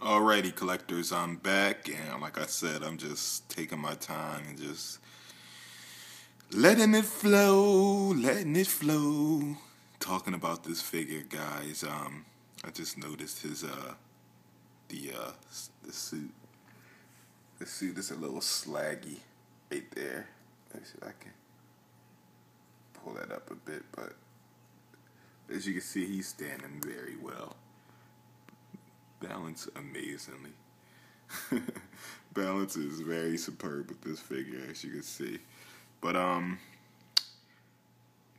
Alrighty, collectors, I'm back, and like I said, I'm just taking my time and just letting it flow. Talking about this figure, guys. I just noticed his the uh the suit. The suit is a little slaggy right there. Let me see if I can pull that up a bit, but as you can see, he's standing very well. Balance amazingly. Balance is very superb with this figure, as you can see. But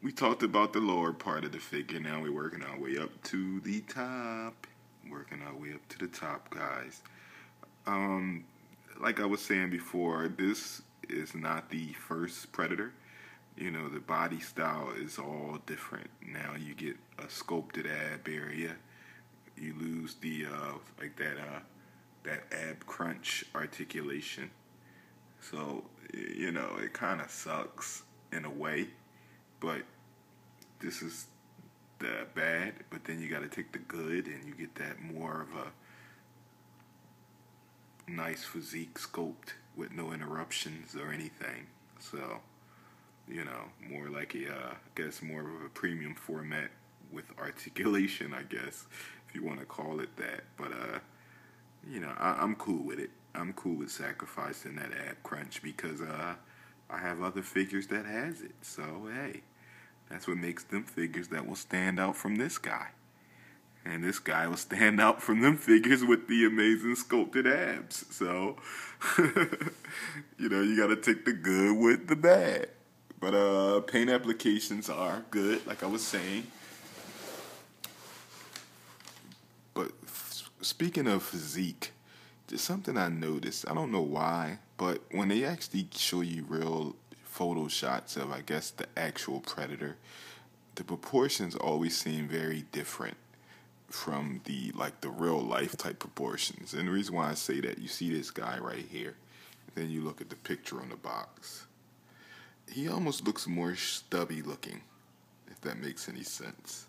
we talked about the lower part of the figure. Now we're working our way up to the top. Working our way up to the top, guys. Like I was saying before, this is not the first Predator. You know, the body style is all different. Now you get a sculpted ab area. You lose the like that ab crunch articulation. So, you know, it kind of sucks in a way, but this is the bad, but then you got to take the good and you get that more of a nice physique sculpt with no interruptions or anything. So, you know, more like I guess more of a premium format with articulation, I guess, if you want to call it that. But, you know, I'm cool with it. I'm cool with sacrificing that ab crunch because I have other figures that has it. So, hey, that's what makes them figures that will stand out from this guy. And this guy will stand out from them figures with the amazing sculpted abs. So, you know, you got to take the good with the bad. But paint applications are good, like I was saying. But speaking of physique, there's something I noticed. I don't know why, but when they actually show you real photo shots of, I guess, the actual Predator, the proportions always seem very different from the real life type proportions. And the reason why I say that, you see this guy right here, then you look at the picture on the box. He almost looks more stubby looking, if that makes any sense,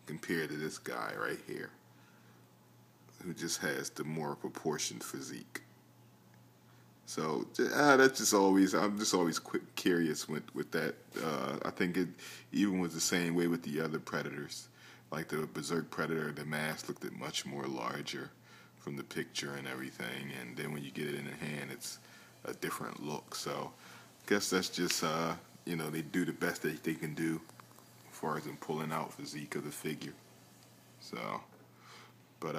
compared to this guy right here, who just has the more proportioned physique. So that's just always, I'm just always curious with that. I think it even was the same way with the other Predators. Like the Berserk Predator, the mask looked much more larger from the picture and everything, and then when you get it in the hand, it's a different look. So I guess that's just, you know, they do the best that they can do as far as in pulling out physique of the figure. So, but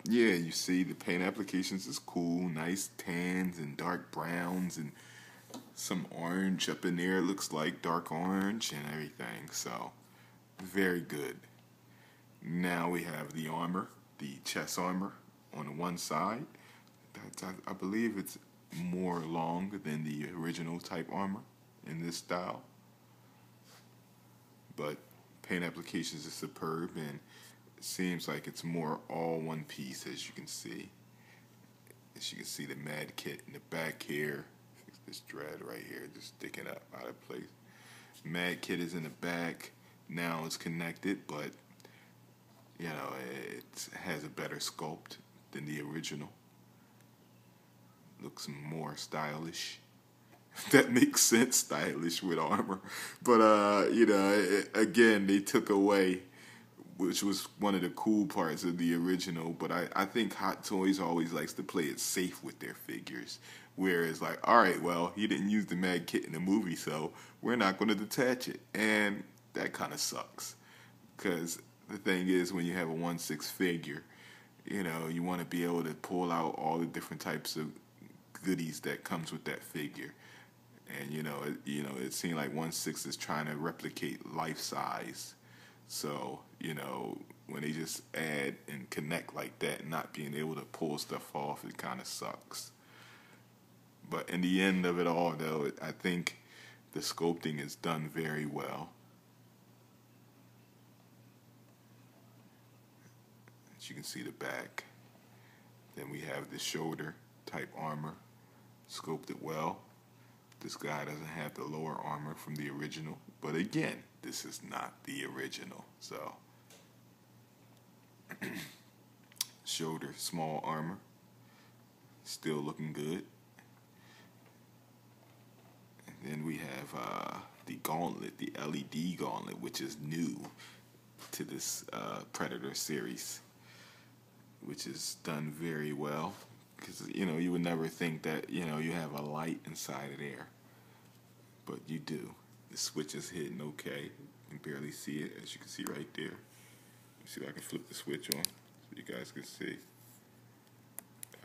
yeah, you see the paint applications is cool, nice tans and dark browns and some orange up in there. It looks like dark orange and everything. So, very good. Now we have the armor, the chest armor on the one side. I believe it's more long than the original type armor in this style. But paint applications is superb, and it seems like it's more all one piece, as you can see. As you can see, the Mad Kit in the back here. This dread right here just sticking up out of place. Mad Kit is in the back. Now it's connected, but you know, it has a better sculpt than the original. Looks more stylish. If that makes sense, stylish with armor. But, you know, again, they took away, which was one of the cool parts of the original. But I think Hot Toys always likes to play it safe with their figures. Whereas, like, all right, well, he didn't use the Mad Kit in the movie, so we're not going to detach it. And that kind of sucks. Because the thing is, when you have a 1/6 figure, you know, you want to be able to pull out all the different types of goodies that comes with that figure. And you know, it seemed like 1/6 is trying to replicate life size. So, you know, when they just add and connect like that, not being able to pull stuff off, it kind of sucks. But in the end of it all, though, I think the sculpting is done very well. You can see the back. Then we have the shoulder type armor, sculpted well. This guy doesn't have the lower armor from the original, but again, this is not the original. So shoulder, small armor. Still looking good. And then we have the gauntlet, the LED gauntlet, which is new to this Predator series, which is done very well. Because, you would never think that, you have a light inside of there. But you do. The switch is hitting okay. You can barely see it, as you can see right there. Let me see if I can flip the switch on so you guys can see.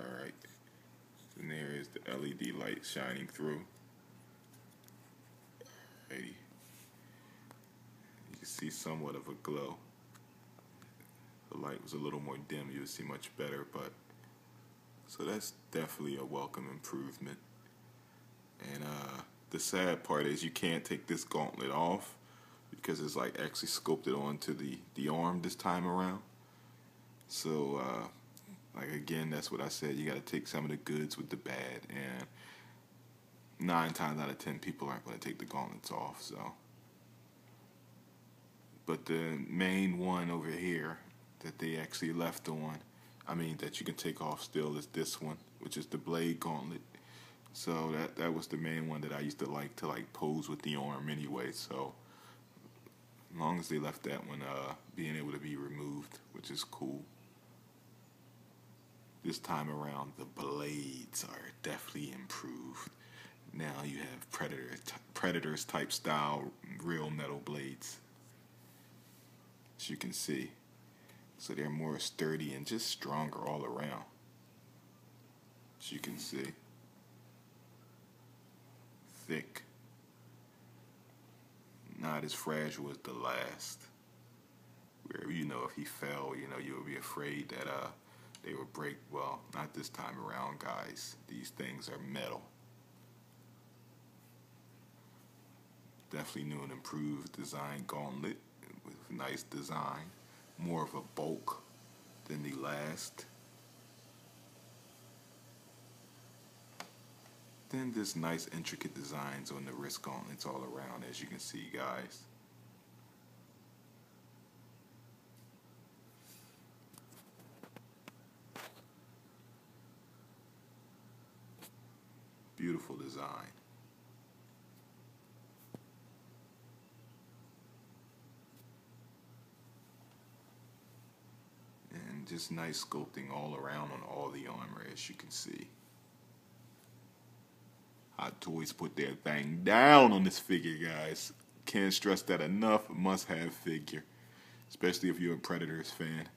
Alright. And there is the LED light shining through. Alrighty. You can see somewhat of a glow. The light was a little more dim, you would see much better, but so that's definitely a welcome improvement. And the sad part is you can't take this gauntlet off because it's like actually sculpted onto the arm this time around. So like again, that's what I said, you got to take some of the goods with the bad, and 9 times out of 10 people aren't going to take the gauntlets off. So, but the main one over here that they actually left on, that you can take off still, is this one, which is the blade gauntlet. So that was the main one that I used to like pose with the arm anyway. So as long as they left that one being able to be removed, which is cool. This time around, the blades are definitely improved. Now you have Predators type style real metal blades, as you can see. So they're more sturdy and just stronger all around, as you can see. Thick. Not as fragile as the last. Where, if he fell, you would be afraid that they would break. Well, not this time around, guys. These things are metal. Definitely new and improved design gauntlet with nice design. More of a bulk than the last. Then this nice intricate designs on the wrist gauntlets all around, as you can see, guys. Beautiful design. And just nice sculpting all around on all the armor, as you can see. Hot Toys put their thing down on this figure, guys. Can't stress that enough. Must-have figure, especially if you're a Predators fan.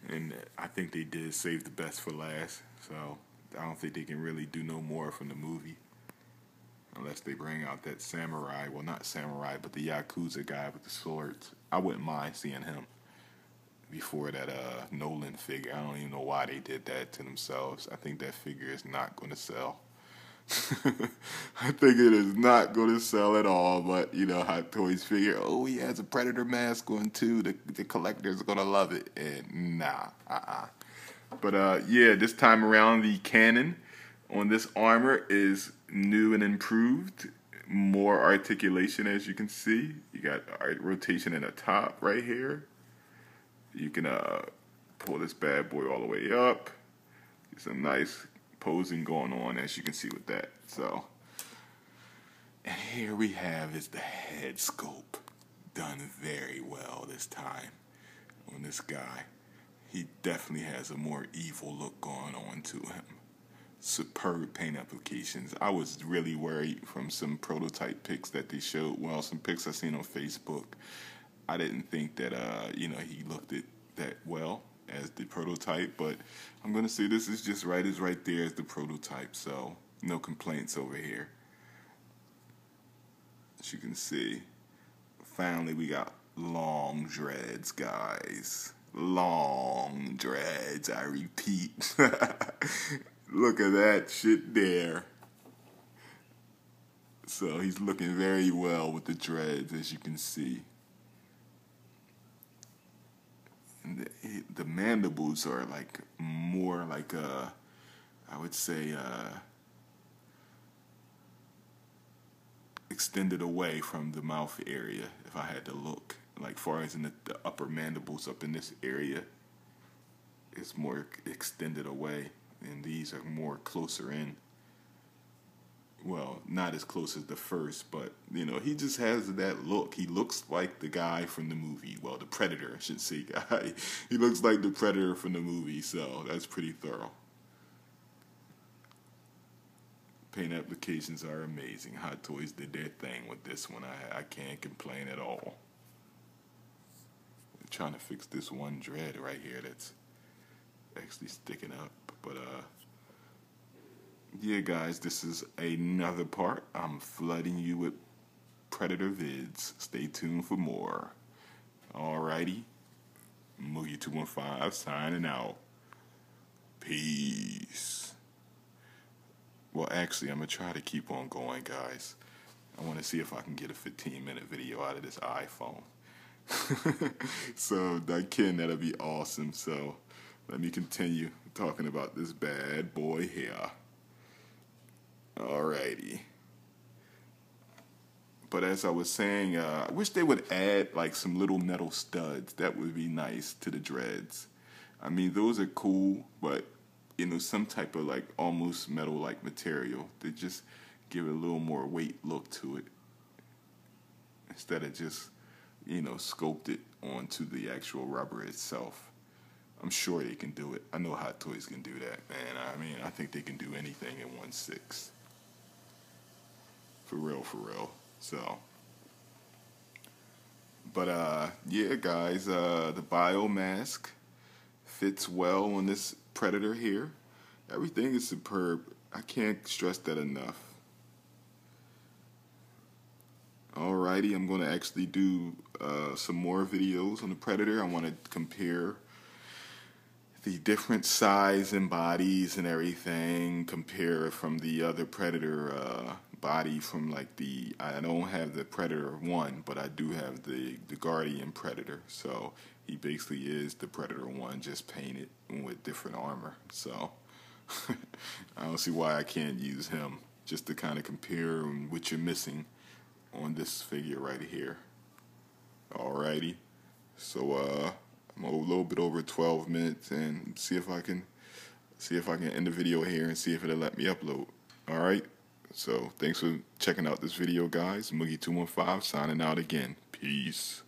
And I think they did save the best for last. So I don't think they can really do no more from the movie, unless they bring out that samurai. Well, not samurai, but the Yakuza guy with the swords. I wouldn't mind seeing him before that Nolan figure. I don't even know why they did that to themselves. I think that figure is not going to sell. I think it is not going to sell at all, but Hot Toys figure, oh, he has a Predator mask on too, the collectors are going to love it, and nah, But yeah, this time around the cannon on this armor is new and improved, more articulation, as you can see. You got rotation in the top right here. You can pull this bad boy all the way up. Get some nice posing going on, as you can see with that. So, and here we have is the head sculpt, done very well this time on this guy. He definitely has a more evil look going on to him. Superb paint applications. I was really worried from some prototype pics that they showed. Well, some pics I seen on Facebook. I didn't think that he looked it that well as the prototype, but I'm gonna say this is just right there as the prototype, so no complaints over here. As you can see, finally we got long dreads, guys. Long dreads, I repeat. Look at that shit there. So he's looking very well with the dreads, as you can see. And the mandibles are like more like I would say extended away from the mouth area, if I had to look, like far as in the upper mandibles up in this area. is more extended away, and these are more closer in. Well, not as close as the first, but you know, he just has that look. He looks like the guy from the movie. Well, the Predator, I should say, guy. He looks like the Predator from the movie, so that's pretty thorough. Paint applications are amazing. Hot Toys did their thing with this one. I can't complain at all. I'm trying to fix this one dread right here that's actually sticking up, but yeah, guys, this is another part. I'm flooding you with Predator vids. Stay tuned for more. Alrighty. Moogie215 signing out. Peace. Well, actually, I'm going to try to keep on going, guys. I want to see if I can get a 15-minute video out of this iPhone. So, if I can, that'll be awesome. So, let me continue talking about this bad boy here. Alrighty. But as I was saying, I wish they would add like some little metal studs. That would be nice to the dreads. I mean, those are cool, but you know, some type of like almost metal-like material to just give it a little more weight look to it, instead of just, you know, sculpt it onto the actual rubber itself. I'm sure they can do it. I know Hot Toys can do that, man. I mean, I think they can do anything in 1/6. For real, for real. So, but yeah, guys, the bio mask fits well on this Predator here. Everything is superb. I can't stress that enough. Alrighty, I'm going to actually do some more videos on the Predator. I want to compare the different size and bodies and everything, compare from the other Predator body from like the, I don't have the Predator 1, but I do have the Guardian Predator. So he basically is the Predator 1, just painted with different armor. So I don't see why I can't use him, just to kind of compare what you're missing on this figure right here. Alrighty. So I'm a little bit over 12 minutes, and see if I can end the video here and see if it'll let me upload. Alright? So thanks for checking out this video, guys. Moogie215 signing out again. Peace.